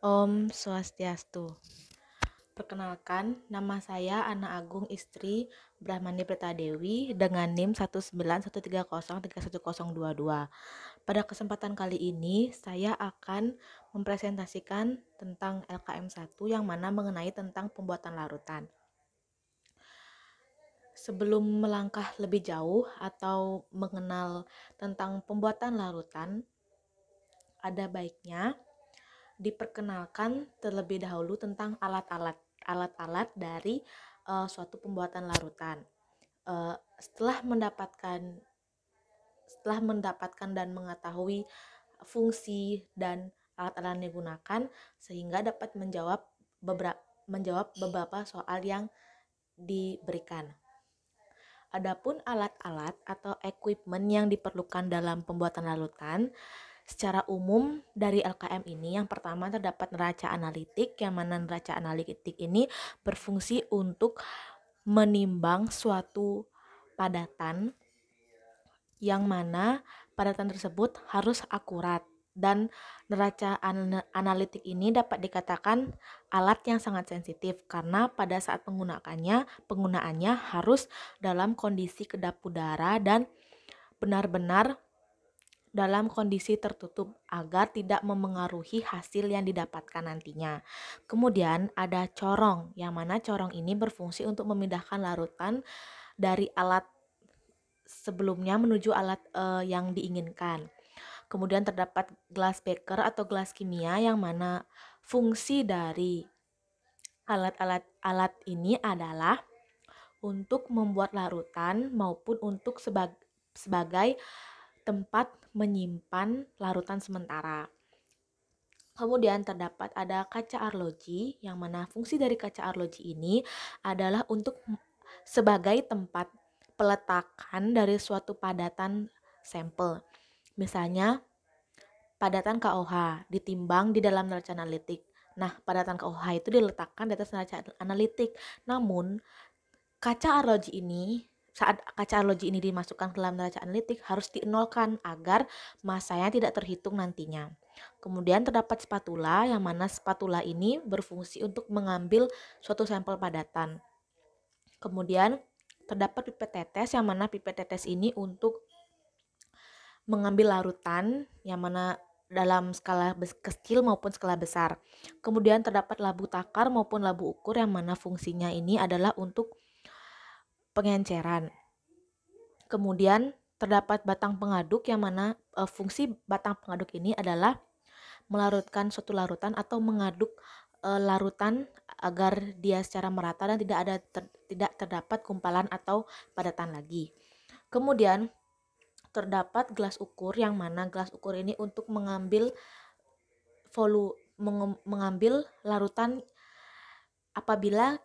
Om Swastiastu. Perkenalkan, nama saya Ana Agung istri Brahmani Pretadewi dengan NIM 19130311022. Pada kesempatan kali ini, saya akan mempresentasikan tentang LKM 1 yang mana mengenai tentang pembuatan larutan. Sebelum melangkah lebih jauh atau mengenal tentang pembuatan larutan, ada baiknya diperkenalkan terlebih dahulu tentang alat-alat dari suatu pembuatan larutan. Setelah mendapatkan dan mengetahui fungsi dan alat-alat yang digunakan, sehingga dapat menjawab beberapa soal yang diberikan. Adapun alat-alat atau equipment yang diperlukan dalam pembuatan larutan, secara umum dari LKM ini yang pertama terdapat neraca analitik, yang mana neraca analitik ini berfungsi untuk menimbang suatu padatan, yang mana padatan tersebut harus akurat, dan neraca analitik ini dapat dikatakan alat yang sangat sensitif karena pada saat penggunaannya harus dalam kondisi kedap udara dan benar-benar dalam kondisi tertutup agar tidak memengaruhi hasil yang didapatkan nantinya. Kemudian ada corong, yang mana corong ini berfungsi untuk memindahkan larutan dari alat sebelumnya menuju alat yang diinginkan. Kemudian terdapat glass beaker atau gelas kimia, yang mana fungsi dari alat ini adalah untuk membuat larutan maupun untuk sebagai tempat menyimpan larutan sementara. Kemudian terdapat ada kaca arloji, yang mana fungsi dari kaca arloji ini adalah untuk sebagai tempat peletakan dari suatu padatan sampel. Misalnya padatan KOH ditimbang di dalam neraca analitik. Nah, padatan KOH itu diletakkan di atas neraca analitik. Namun, saat kaca arloji ini dimasukkan ke dalam neraca analitik harus dienolkan agar masanya tidak terhitung nantinya. Kemudian terdapat spatula, yang mana spatula ini berfungsi untuk mengambil suatu sampel padatan. Kemudian terdapat pipet tetes, yang mana pipet tetes ini untuk mengambil larutan, yang mana dalam skala kecil maupun skala besar. Kemudian terdapat labu takar maupun labu ukur, yang mana fungsinya ini adalah untuk pengenceran. Kemudian terdapat batang pengaduk, yang mana fungsi batang pengaduk ini adalah melarutkan suatu larutan atau mengaduk larutan agar dia secara merata dan tidak terdapat kumpalan atau padatan lagi. Kemudian terdapat gelas ukur, yang mana gelas ukur ini untuk mengambil larutan apabila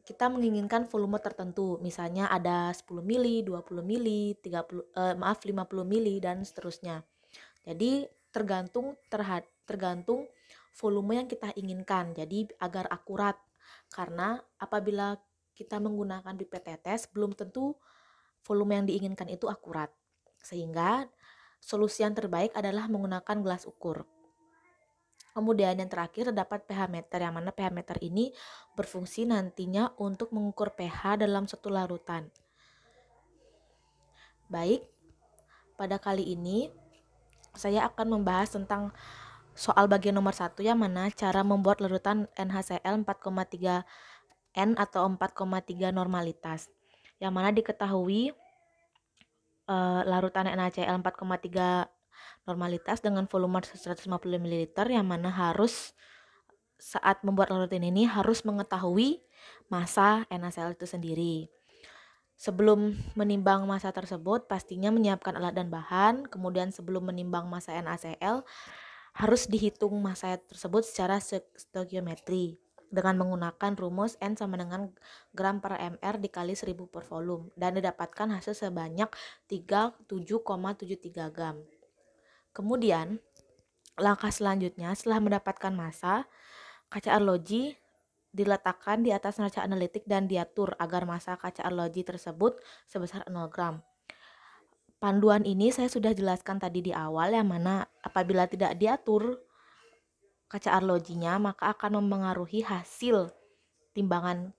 kita menginginkan volume tertentu, misalnya ada 10 mili, 20 mili, 50 mili dan seterusnya. Jadi tergantung volume yang kita inginkan. Jadi agar akurat, karena apabila kita menggunakan pipet tetes belum tentu volume yang diinginkan itu akurat. Sehingga solusi yang terbaik adalah menggunakan gelas ukur. Kemudian yang terakhir terdapat pH meter, yang mana pH meter ini berfungsi nantinya untuk mengukur pH dalam suatu larutan. Baik, pada kali ini saya akan membahas tentang soal bagian nomor 1, yang mana cara membuat larutan NaCl 4,3 N atau 4,3 normalitas. Yang mana diketahui larutan NaCl 4,3 normalitas dengan volume 150 ml, yang mana harus saat membuat larutan ini harus mengetahui massa NaCl itu sendiri. Sebelum menimbang massa tersebut, pastinya menyiapkan alat dan bahan. Kemudian sebelum menimbang massa NaCl, harus dihitung massa tersebut secara stoikiometri dengan menggunakan rumus N sama dengan gram per mR dikali 1000 per volume, dan didapatkan hasil sebanyak 37,73 gram. Kemudian langkah selanjutnya setelah mendapatkan massa, kaca arloji diletakkan di atas neraca analitik dan diatur agar massa kaca arloji tersebut sebesar 0 gram. Panduan ini saya sudah jelaskan tadi di awal, yang mana apabila tidak diatur kaca arlojinya, maka akan mempengaruhi hasil timbangan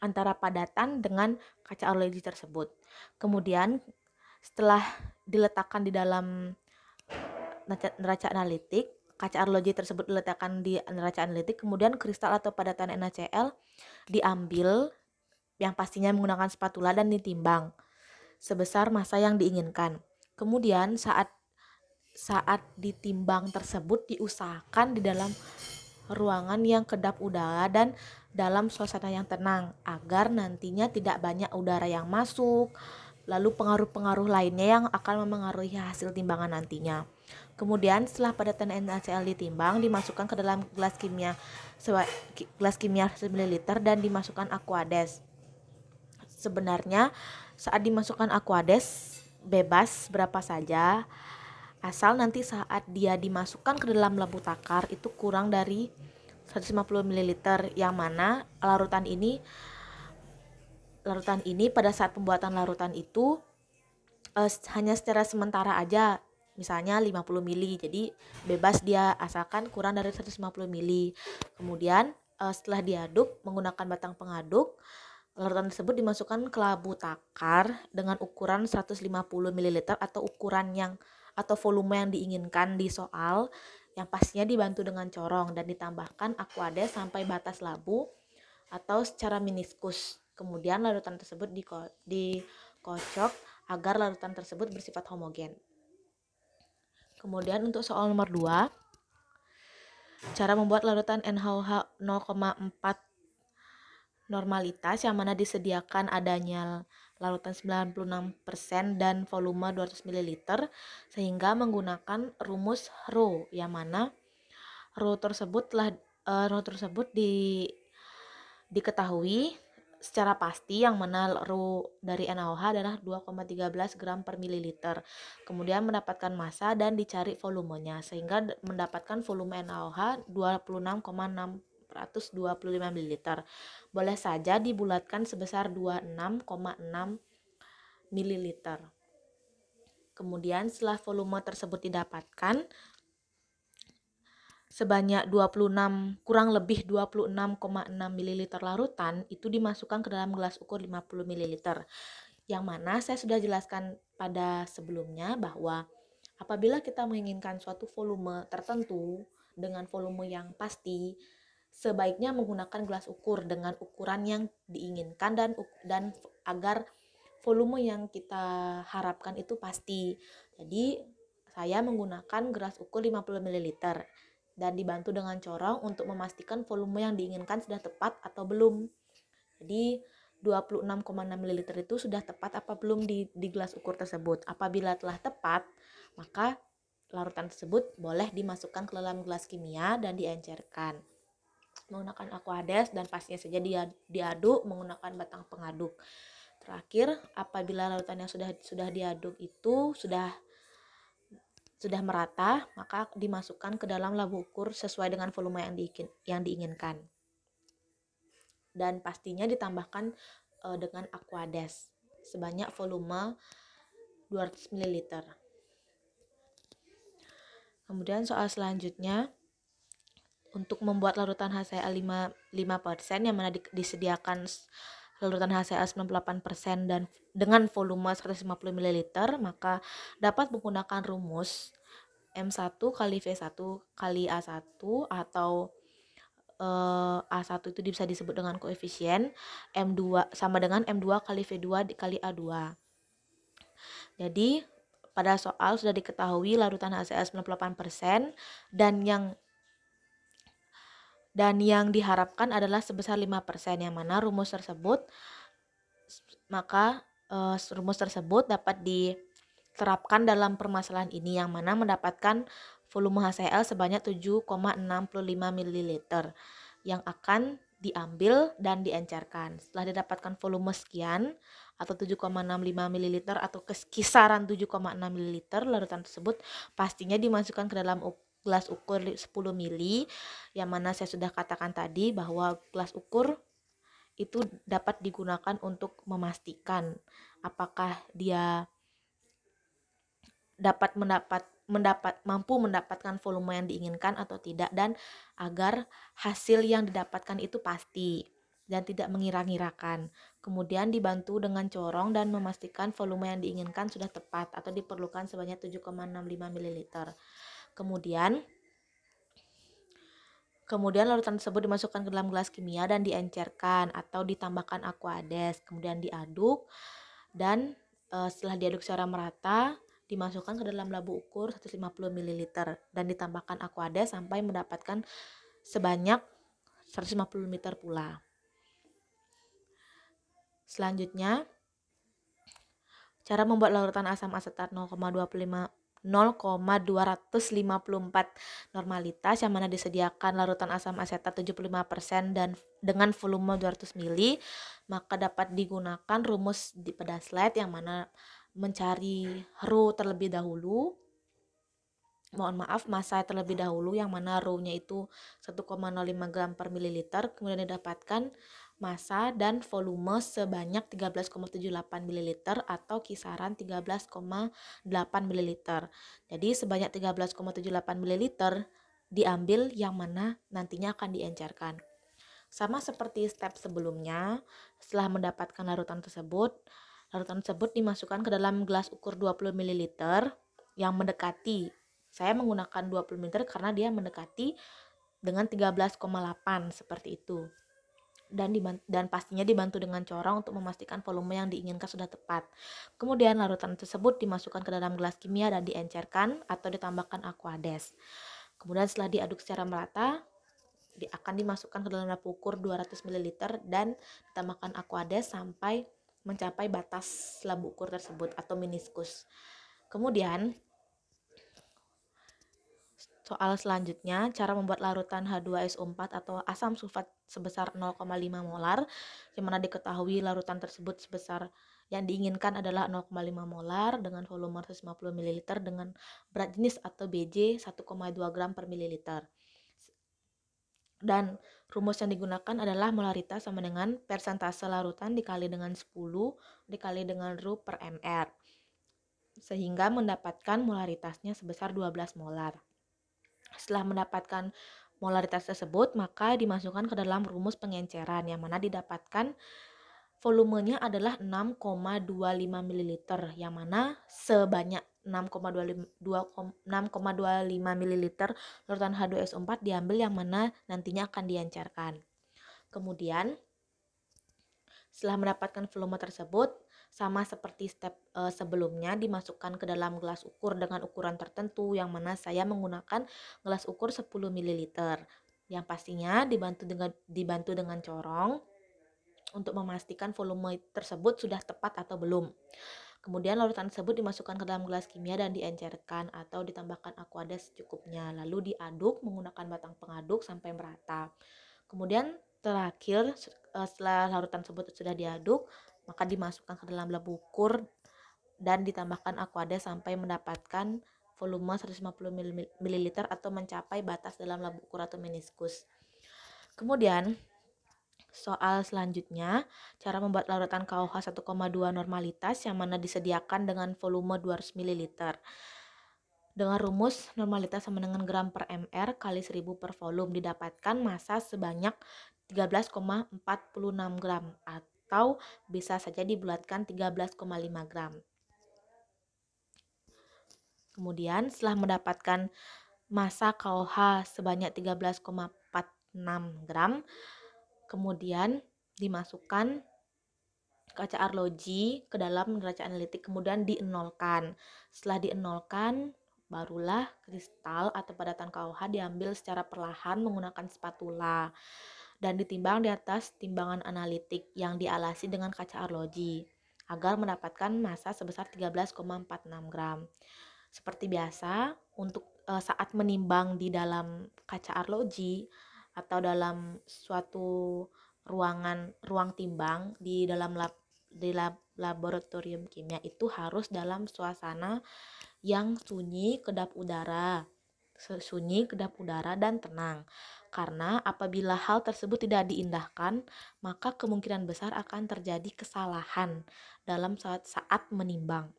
antara padatan dengan kaca arloji tersebut. Kemudian setelah diletakkan di dalam neraca analitik, kaca arloji tersebut diletakkan di neraca analitik, kemudian kristal atau padatan NaCl diambil yang pastinya menggunakan spatula dan ditimbang sebesar massa yang diinginkan. Kemudian saat ditimbang tersebut diusahakan di dalam ruangan yang kedap udara dan dalam suasana yang tenang agar nantinya tidak banyak udara yang masuk, lalu pengaruh-pengaruh lainnya yang akan memengaruhi hasil timbangan nantinya. Kemudian setelah padatan NaCl ditimbang, dimasukkan ke dalam gelas kimia 1 ml dan dimasukkan Aquades. Sebenarnya saat dimasukkan Aquades bebas berapa saja, asal nanti saat dia dimasukkan ke dalam lampu takar itu kurang dari 150 ml, yang mana larutan ini pada saat pembuatan larutan itu hanya secara sementara aja, misalnya 50 ml, jadi bebas dia asalkan kurang dari 150 ml. Kemudian setelah diaduk menggunakan batang pengaduk, larutan tersebut dimasukkan ke lampu takar dengan ukuran 150 ml atau atau volume yang diinginkan di soal, yang pastinya dibantu dengan corong dan ditambahkan Aquades sampai batas labu atau secara meniskus. Kemudian larutan tersebut dikocok agar larutan tersebut bersifat homogen. Kemudian untuk soal nomor 2, cara membuat larutan NaOH 0,4 normalitas, yang mana disediakan adanya larutan 96% dan volume 200 ml sehingga menggunakan rumus Rho, yang mana Rho tersebut diketahui secara pasti, yang mana Rho dari NaOH adalah 2,13 gram per mililiter. Kemudian mendapatkan massa dan dicari volumenya, sehingga mendapatkan volume NaOH 26,625 ml. Boleh saja dibulatkan sebesar 26,6 ml. Kemudian setelah volume tersebut didapatkan sebanyak kurang lebih 26,6 ml larutan itu dimasukkan ke dalam gelas ukur 50 ml. Yang mana saya sudah jelaskan pada sebelumnya bahwa apabila kita menginginkan suatu volume tertentu dengan volume yang pasti, sebaiknya menggunakan gelas ukur dengan ukuran yang diinginkan dan agar volume yang kita harapkan itu pasti. Jadi saya menggunakan gelas ukur 50 ml dan dibantu dengan corong untuk memastikan volume yang diinginkan sudah tepat atau belum. Jadi 26,6 ml itu sudah tepat apa belum di gelas ukur tersebut. Apabila telah tepat, maka larutan tersebut boleh dimasukkan ke dalam gelas kimia dan diencerkan menggunakan Aquades, dan pastinya saja diaduk menggunakan batang pengaduk. Terakhir, apabila larutan yang sudah diaduk itu sudah merata, maka dimasukkan ke dalam lampu ukur sesuai dengan volume yang diinginkan. Dan pastinya ditambahkan dengan Aquades sebanyak volume 200 ml. Kemudian soal selanjutnya, untuk membuat larutan HCl 5% yang mana disediakan larutan HCl 98% dan dengan volume 150 ml, maka dapat menggunakan rumus M1 kali V1 kali A1 atau A1 itu bisa disebut dengan koefisien M2 sama dengan M2 kali V2 kali A2. Jadi pada soal sudah diketahui larutan HCl 98% dan yang diharapkan adalah sebesar 5%, yang mana rumus tersebut dapat diterapkan dalam permasalahan ini, yang mana mendapatkan volume HCl sebanyak 7,65 ml yang akan diambil dan diencerkan. Setelah didapatkan volume sekian atau 7,65 ml atau kisaran 7,6 ml, larutan tersebut pastinya dimasukkan ke dalam gelas ukur 10 ml, yang mana saya sudah katakan tadi bahwa gelas ukur itu dapat digunakan untuk memastikan apakah dia dapat mampu mendapatkan volume yang diinginkan atau tidak, dan agar hasil yang didapatkan itu pasti dan tidak mengira-ngirakan. Kemudian dibantu dengan corong dan memastikan volume yang diinginkan sudah tepat atau diperlukan sebanyak 7,65 ml. Kemudian larutan tersebut dimasukkan ke dalam gelas kimia dan diencerkan atau ditambahkan aquades. Kemudian diaduk dan setelah diaduk secara merata, dimasukkan ke dalam labu ukur 150 ml dan ditambahkan aquades sampai mendapatkan sebanyak 150 liter pula. Selanjutnya, cara membuat larutan asam asetat 0,254 normalitas yang mana disediakan larutan asam asetat 75% dan dengan volume 200 ml, maka dapat digunakan rumus di pada slide yang mana mencari Rho terlebih dahulu. Massa terlebih dahulu yang mana Rho-nya itu 1,05 gram per mililiter, kemudian didapatkan massa dan volume sebanyak 13,78 ml atau kisaran 13,8 ml. Jadi sebanyak 13,78 ml diambil yang mana nantinya akan diencerkan. Sama seperti step sebelumnya, setelah mendapatkan larutan tersebut dimasukkan ke dalam gelas ukur 20 ml yang mendekati. Saya menggunakan 20 ml karena dia mendekati dengan 13,8 seperti itu. Dan pastinya dibantu dengan corong untuk memastikan volume yang diinginkan sudah tepat. Kemudian larutan tersebut dimasukkan ke dalam gelas kimia dan diencerkan atau ditambahkan aquades. Kemudian setelah diaduk secara merata, akan dimasukkan ke dalam labu ukur 200 ml dan ditambahkan aquades sampai mencapai batas labu ukur tersebut atau meniskus. Kemudian soal selanjutnya, cara membuat larutan H2SO4 atau asam sulfat sebesar 0,5 molar, yang mana diketahui larutan tersebut sebesar yang diinginkan adalah 0,5 molar dengan volume 150 ml dengan berat jenis atau BJ 1,2 gram per mililiter. Dan rumus yang digunakan adalah molaritas sama dengan persentase larutan dikali dengan 10 dikali dengan Rho per mR, sehingga mendapatkan molaritasnya sebesar 12 molar. Setelah mendapatkan molaritas tersebut, maka dimasukkan ke dalam rumus pengenceran yang mana didapatkan volumenya adalah 6,25 ml, yang mana sebanyak 6,25 ml larutan H2SO4 diambil yang mana nantinya akan diencerkan. Kemudian setelah mendapatkan volume tersebut, sama seperti step sebelumnya, dimasukkan ke dalam gelas ukur dengan ukuran tertentu yang mana saya menggunakan gelas ukur 10 ml. Yang pastinya dibantu dengan corong untuk memastikan volume tersebut sudah tepat atau belum. Kemudian larutan tersebut dimasukkan ke dalam gelas kimia dan diencerkan atau ditambahkan aquades secukupnya. Lalu diaduk menggunakan batang pengaduk sampai merata. Kemudian terakhir, setelah larutan tersebut sudah diaduk, maka dimasukkan ke dalam labu ukur dan ditambahkan aquades sampai mendapatkan volume 150 ml atau mencapai batas dalam labu ukur atau meniskus. Kemudian soal selanjutnya, cara membuat larutan KOH 1,2 normalitas yang mana disediakan dengan volume 200 ml. Dengan rumus normalitas sama dengan gram per mR kali 1000 per volume, didapatkan massa sebanyak 13,46 gram atau bisa saja dibulatkan 13,5 gram. Kemudian setelah mendapatkan massa KOH sebanyak 13,46 gram, kemudian dimasukkan kaca arloji ke dalam neraca analitik, kemudian dienolkan. Setelah dienolkan, barulah kristal atau padatan KOH diambil secara perlahan menggunakan spatula dan ditimbang di atas timbangan analitik yang dialasi dengan kaca arloji agar mendapatkan massa sebesar 13,46 gram. Seperti biasa, untuk saat menimbang di dalam kaca arloji atau dalam suatu ruang timbang di dalam laboratorium kimia itu harus dalam suasana yang sunyi, kedap udara dan tenang. Karena apabila hal tersebut tidak diindahkan, maka kemungkinan besar akan terjadi kesalahan dalam saat menimbang.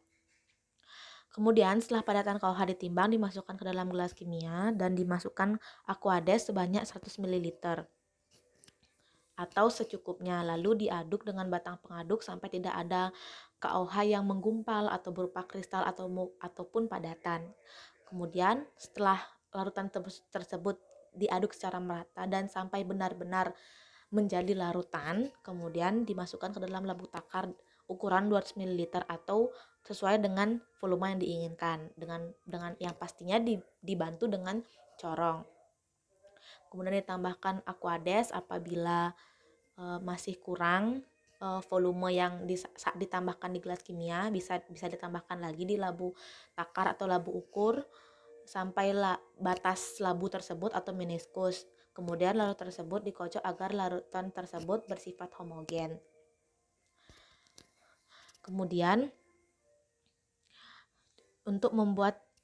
Kemudian setelah padatan KOH ditimbang, dimasukkan ke dalam gelas kimia dan dimasukkan Aquades sebanyak 100 ml atau secukupnya, lalu diaduk dengan batang pengaduk sampai tidak ada KOH yang menggumpal atau berupa kristal ataupun padatan. Kemudian setelah larutan tersebut diaduk secara merata dan sampai benar-benar menjadi larutan, kemudian dimasukkan ke dalam labu takar ukuran 200 ml atau sesuai dengan volume yang diinginkan, dengan yang pastinya dibantu dengan corong. Kemudian ditambahkan Aquades apabila masih kurang volume yang ditambahkan di gelas kimia, bisa ditambahkan lagi di labu takar atau labu ukur sampai batas labu tersebut atau meniskus. Kemudian larutan tersebut dikocok agar larutan tersebut bersifat homogen. Kemudian untuk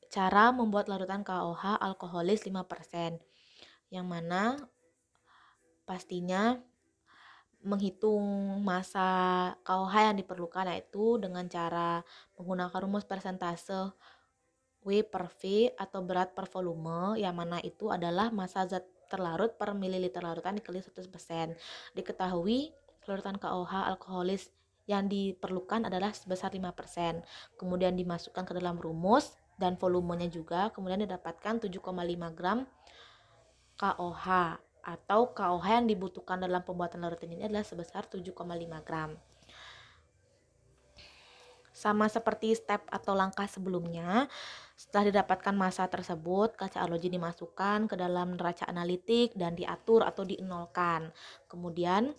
cara membuat larutan KOH alkoholis 5%, yang mana pastinya menghitung massa KOH yang diperlukan yaitu dengan cara menggunakan rumus persentase W per V atau berat per volume, yang mana itu adalah massa zat terlarut per mililiter larutan dikali 100%. Diketahui larutan KOH alkoholis yang diperlukan adalah sebesar 5%. Kemudian dimasukkan ke dalam rumus dan volumenya juga, kemudian didapatkan 7,5 gram KOH atau KOH yang dibutuhkan dalam pembuatan larutan ini adalah sebesar 7,5 gram. Sama seperti step atau langkah sebelumnya, setelah didapatkan massa tersebut, kaca arloji dimasukkan ke dalam neraca analitik dan diatur atau dienolkan. Kemudian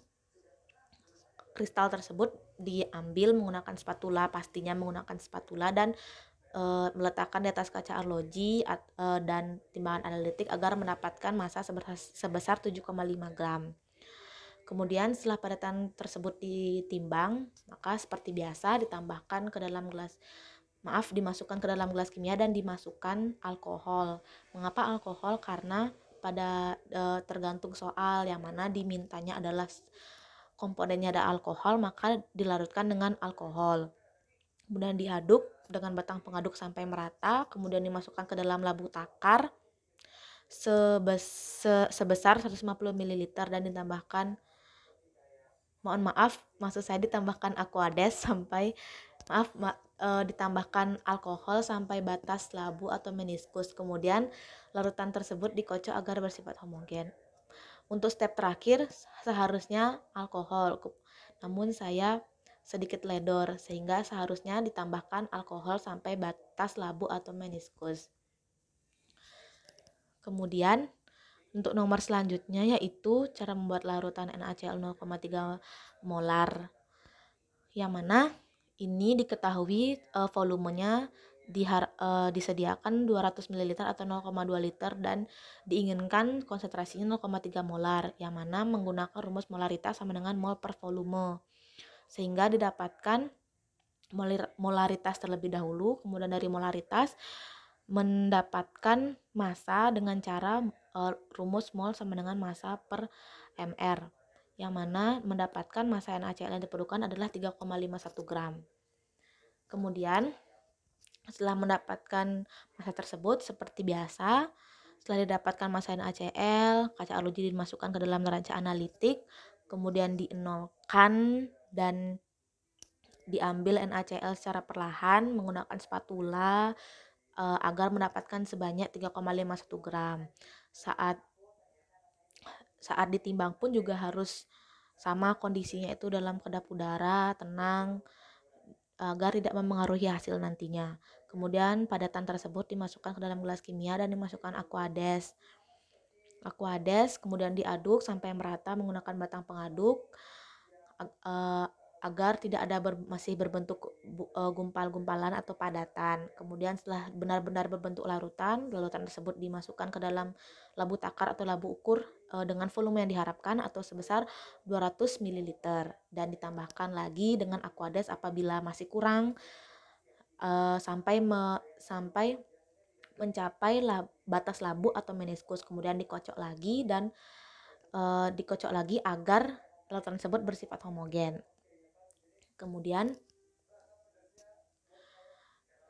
kristal tersebut diambil menggunakan spatula, pastinya menggunakan spatula, dan meletakkan di atas kaca arloji dan timbangan analitik agar mendapatkan massa sebesar 7,5 gram. Kemudian setelah padatan tersebut ditimbang, maka seperti biasa dimasukkan ke dalam gelas kimia dan dimasukkan alkohol. Mengapa alkohol? Karena pada tergantung soal, yang mana dimintanya adalah komponennya ada alkohol, maka dilarutkan dengan alkohol. Kemudian diaduk dengan batang pengaduk sampai merata, kemudian dimasukkan ke dalam labu takar sebesar 150 ml dan ditambahkan Aquades ditambahkan alkohol sampai batas labu atau meniskus. Kemudian larutan tersebut dikocok agar bersifat homogen. Untuk step terakhir seharusnya alkohol, namun saya sedikit ledor sehingga seharusnya ditambahkan alkohol sampai batas labu atau meniskus. Kemudian untuk nomor selanjutnya yaitu cara membuat larutan NaCl 0,3 molar, yang mana ini diketahui volumenya disediakan 200 ml atau 0,2 liter dan diinginkan konsentrasinya 0,3 molar, yang mana menggunakan rumus molaritas sama dengan mol per volume, sehingga didapatkan molaritas terlebih dahulu. Kemudian dari molaritas mendapatkan massa dengan cara rumus mol sama dengan massa per mr, yang mana mendapatkan massa NaCl yang diperlukan adalah 3,51 gram. Kemudian setelah mendapatkan massa tersebut, seperti biasa, setelah didapatkan massa NaCl, kaca arloji dimasukkan ke dalam neraca analitik, kemudian dienolkan dan diambil NaCl secara perlahan menggunakan spatula agar mendapatkan sebanyak 3,51 gram. Saat ditimbang pun juga harus sama kondisinya, itu dalam kedap udara, tenang, agar tidak mempengaruhi hasil nantinya. Kemudian padatan tersebut dimasukkan ke dalam gelas kimia dan dimasukkan Aquades, kemudian diaduk sampai merata menggunakan batang pengaduk agar tidak ada masih berbentuk gumpal-gumpalan atau padatan. Kemudian setelah benar-benar berbentuk larutan tersebut dimasukkan ke dalam labu takar atau labu ukur dengan volume yang diharapkan atau sebesar 200 ml dan ditambahkan lagi dengan Aquades apabila masih kurang sampai mencapai batas labu atau meniskus. Kemudian dikocok lagi agar larutan tersebut bersifat homogen. Kemudian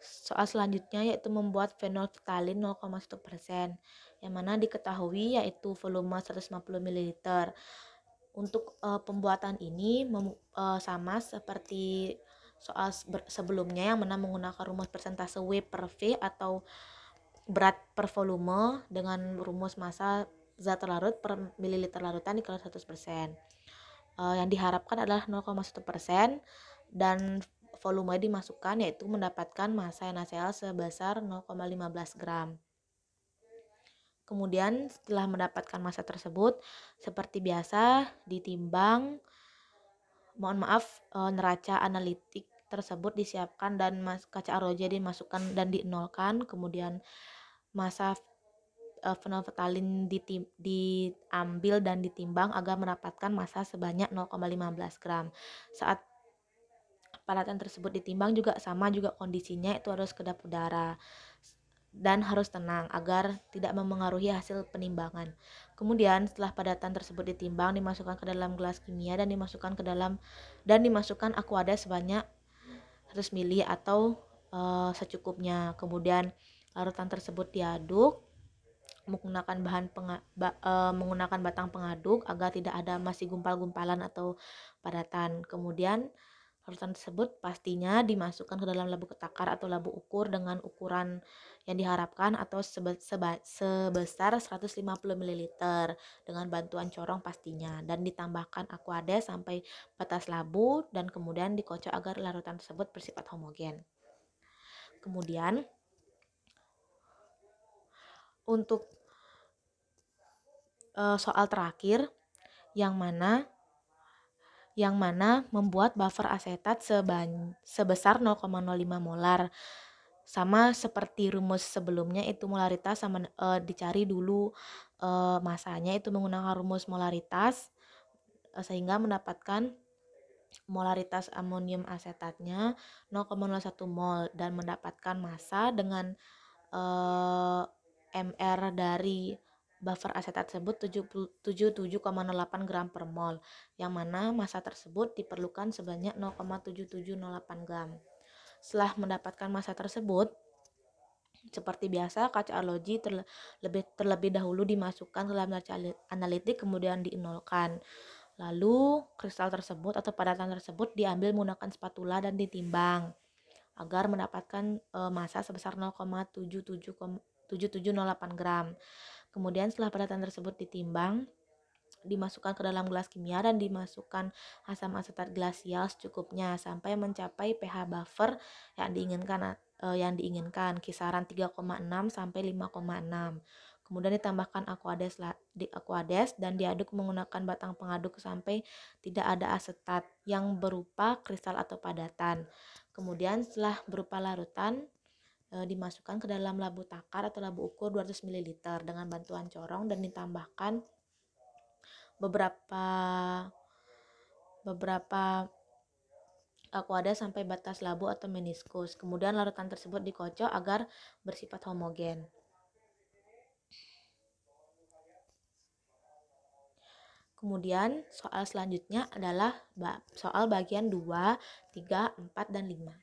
Soal selanjutnya yaitu membuat fenolftalin 0,1%, yang mana diketahui yaitu volume 150 ml. Untuk pembuatan ini sama seperti soal sebelumnya, yang mana menggunakan rumus persentase W per V atau berat per volume dengan rumus massa zat larut per mililiter larutan dikali 100%. Yang diharapkan adalah 0,1% dan volume dimasukkan yaitu mendapatkan massa NaCl sebesar 0,15 gram. Kemudian setelah mendapatkan massa tersebut, seperti biasa ditimbang, neraca analitik tersebut disiapkan dan kaca ROJ dimasukkan dan dinolkan. Kemudian massa fenolftalin diambil dan ditimbang agar mendapatkan massa sebanyak 0,15 gram. Saat peralatan tersebut ditimbang juga sama juga kondisinya, itu harus kedap udara dan harus tenang agar tidak memengaruhi hasil penimbangan. Kemudian setelah padatan tersebut ditimbang, dimasukkan ke dalam gelas kimia dan dimasukkan aquades sebanyak 100 ml atau secukupnya. Kemudian larutan tersebut diaduk menggunakan menggunakan batang pengaduk agar tidak ada masih gumpal-gumpalan atau padatan. Kemudian larutan tersebut pastinya dimasukkan ke dalam labu ketakar atau labu ukur dengan ukuran yang diharapkan atau sebesar 150 ml dengan bantuan corong pastinya, dan ditambahkan aquades sampai batas labu dan kemudian dikocok agar larutan tersebut bersifat homogen. Kemudian untuk soal terakhir yang mana membuat buffer asetat sebesar 0,05 molar. Sama seperti rumus sebelumnya, itu molaritas sama dicari dulu masanya, itu menggunakan rumus molaritas sehingga mendapatkan molaritas amonium asetatnya 0,01 mol dan mendapatkan massa dengan MR dari buffer asetat tersebut 77,08 gram per mol, yang mana massa tersebut diperlukan sebanyak 0,7708 gram. Setelah mendapatkan massa tersebut, seperti biasa kaca arloji terlebih dahulu dimasukkan ke dalam neraca analitik, kemudian dinolkan. Lalu kristal tersebut atau padatan tersebut diambil menggunakan spatula dan ditimbang agar mendapatkan massa sebesar 0,7708 gram. Kemudian setelah padatan tersebut ditimbang, dimasukkan ke dalam gelas kimia dan dimasukkan asam asetat glasial secukupnya sampai mencapai pH buffer yang diinginkan kisaran 3,6 sampai 5,6. Kemudian ditambahkan aquades dan diaduk menggunakan batang pengaduk sampai tidak ada asetat yang berupa kristal atau padatan. Kemudian setelah berupa larutan, dimasukkan ke dalam labu takar atau labu ukur 200 ml dengan bantuan corong dan ditambahkan beberapa aquades sampai batas labu atau meniskus. Kemudian larutan tersebut dikocok agar bersifat homogen. Kemudian soal selanjutnya adalah soal bagian 2, 3, 4, dan 5.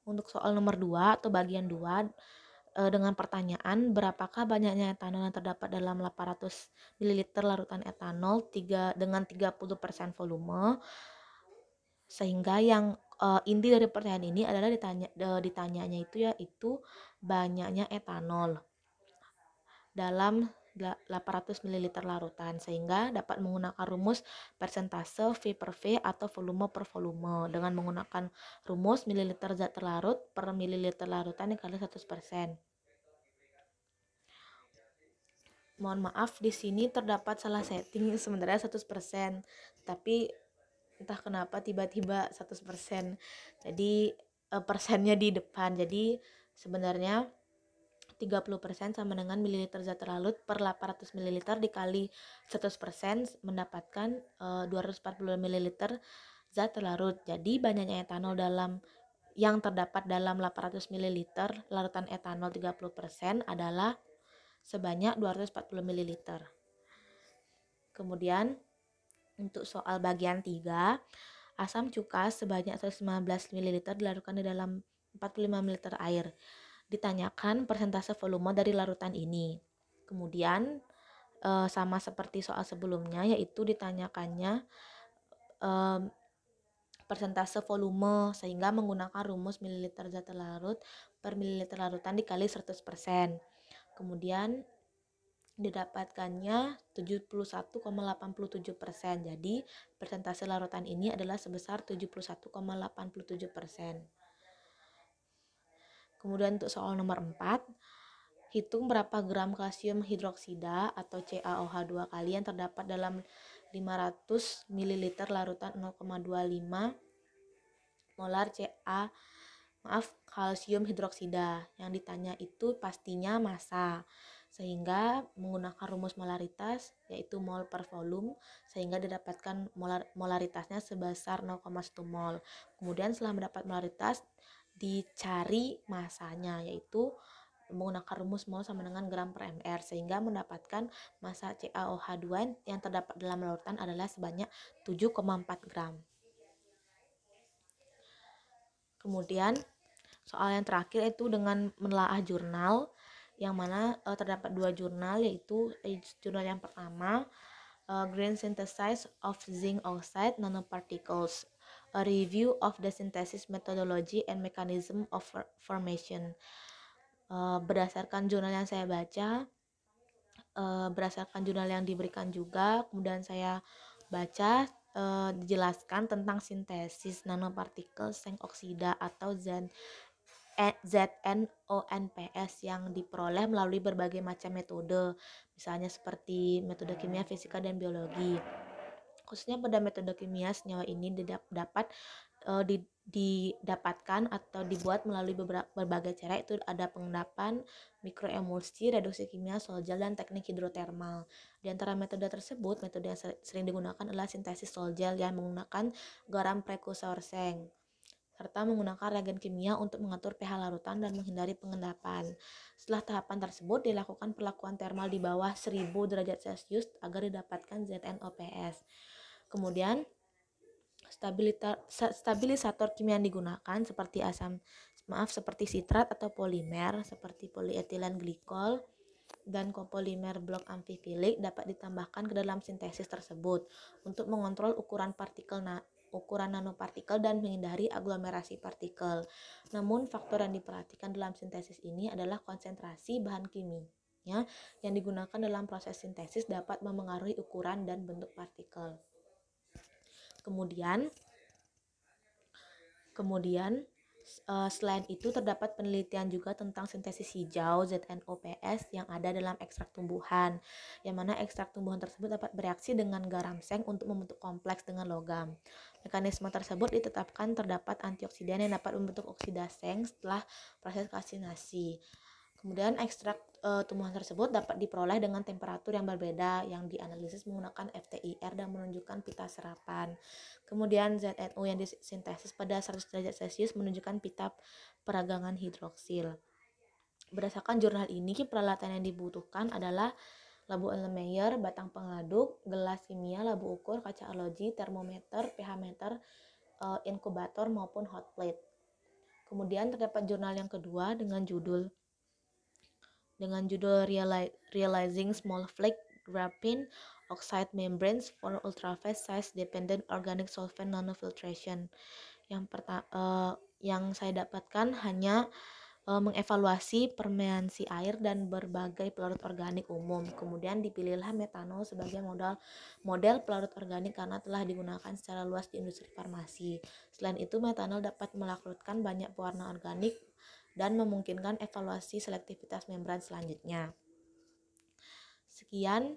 Untuk soal nomor 2 atau bagian 2 dengan pertanyaan berapakah banyaknya etanol yang terdapat dalam 800 ml larutan etanol dengan 30% volume, sehingga yang inti dari pertanyaan ini adalah ditanyanya yaitu banyaknya etanol dalam 800 ml larutan, sehingga dapat menggunakan rumus persentase V per V atau volume per volume dengan menggunakan rumus mililiter zat terlarut per mililiter larutan dikali 100%. Mohon maaf, di sini terdapat salah setting, sebenarnya 100%, tapi entah kenapa tiba-tiba 100%. Jadi persennya di depan. Jadi sebenarnya 30% sama dengan mililiter zat terlarut per 800 ml dikali 100% mendapatkan 240 ml zat terlarut. Jadi banyaknya etanol yang terdapat dalam 800 ml larutan etanol 30% adalah sebanyak 240 ml. Kemudian untuk soal bagian 3, Asam cuka sebanyak 115 ml dilarutkan di dalam 45 ml air. Ditanyakan persentase volume dari larutan ini. Kemudian sama seperti soal sebelumnya, yaitu ditanyakannya persentase volume, sehingga menggunakan rumus mililiter zat larut per mililiter larutan dikali 100%. Kemudian didapatkannya 71,87%. Jadi persentase larutan ini adalah sebesar 71,87%. Kemudian untuk soal nomor 4, hitung berapa gram kalsium hidroksida atau CaOH2 kali yang terdapat dalam 500 ml larutan 0,25 molar kalsium hidroksida. Yang ditanya itu pastinya massa. Sehingga menggunakan rumus molaritas yaitu mol per volume, sehingga didapatkan molaritasnya sebesar 0,1 mol. Kemudian setelah mendapat molaritas dicari massanya, yaitu menggunakan rumus mol sama dengan gram per mr, sehingga mendapatkan massa CaOH2 yang terdapat dalam larutan adalah sebanyak 7,4 gram. Kemudian soal yang terakhir itu dengan menelaah jurnal, yang mana terdapat 2 jurnal, yaitu jurnal yang pertama Green Synthesis of Zinc Oxide Nanoparticles, a review of the synthesis methodology and mechanism of formation. Berdasarkan jurnal yang saya baca, berdasarkan jurnal yang diberikan juga, kemudian saya baca dijelaskan tentang sintesis nanopartikel zinc oksida atau ZNONPS yang diperoleh melalui berbagai macam metode, misalnya seperti metode kimia, fisika, dan biologi. Khususnya pada metode kimia, senyawa ini dapat didapatkan atau dibuat melalui berbagai cara, itu ada pengendapan, mikroemulsi, reduksi kimia, sol gel, dan teknik hidrotermal. Di antara metode tersebut, metode yang sering digunakan adalah sintesis sol gel yang menggunakan garam prekursor seng, serta menggunakan reagen kimia untuk mengatur pH larutan dan menghindari pengendapan. Setelah tahapan tersebut, dilakukan perlakuan termal di bawah 1000 derajat Celcius agar didapatkan ZNOPS. Kemudian stabilisator kimia yang digunakan seperti sitrat atau polimer seperti polietilen glikol dan kopolimer blok amfifilik dapat ditambahkan ke dalam sintesis tersebut untuk mengontrol ukuran nanopartikel dan menghindari aglomerasi partikel. Namun faktor yang diperhatikan dalam sintesis ini adalah konsentrasi bahan kimia yang digunakan dalam proses sintesis dapat memengaruhi ukuran dan bentuk partikel. Kemudian selain itu terdapat penelitian juga tentang sintesis hijau ZNOPS yang ada dalam ekstrak tumbuhan, yang mana ekstrak tumbuhan tersebut dapat bereaksi dengan garam seng untuk membentuk kompleks dengan logam. Mekanisme tersebut ditetapkan terdapat antioksidan yang dapat membentuk oksida seng setelah proses kalsinasi. Kemudian ekstrak tumbuhan tersebut dapat diperoleh dengan temperatur yang berbeda yang dianalisis menggunakan FTIR dan menunjukkan pita serapan. Kemudian ZNO yang disintesis pada 100 derajat Celcius menunjukkan pita peragangan hidroksil. Berdasarkan jurnal ini, peralatan yang dibutuhkan adalah labu Erlenmeyer, batang pengaduk, gelas kimia, labu ukur, kaca arloji, termometer, pH meter, inkubator maupun hot plate. Kemudian terdapat jurnal yang kedua dengan judul Realizing Small Flake Graphene Oxide Membranes for Ultrafast Size Dependent Organic Solvent Nanofiltration. Yang saya dapatkan hanya mengevaluasi permeansi air dan berbagai pelarut organik umum. Kemudian dipilihlah metanol sebagai model pelarut organik karena telah digunakan secara luas di industri farmasi. Selain itu, metanol dapat melarutkan banyak pewarna organik dan memungkinkan evaluasi selektivitas membran selanjutnya. Sekian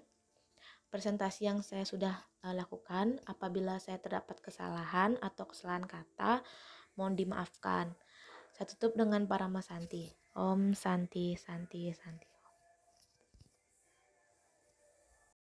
presentasi yang saya sudah lakukan. Apabila saya terdapat kesalahan atau kesalahan kata, mohon dimaafkan. Saya tutup dengan Parama Santi. Om Santi Santi Santi.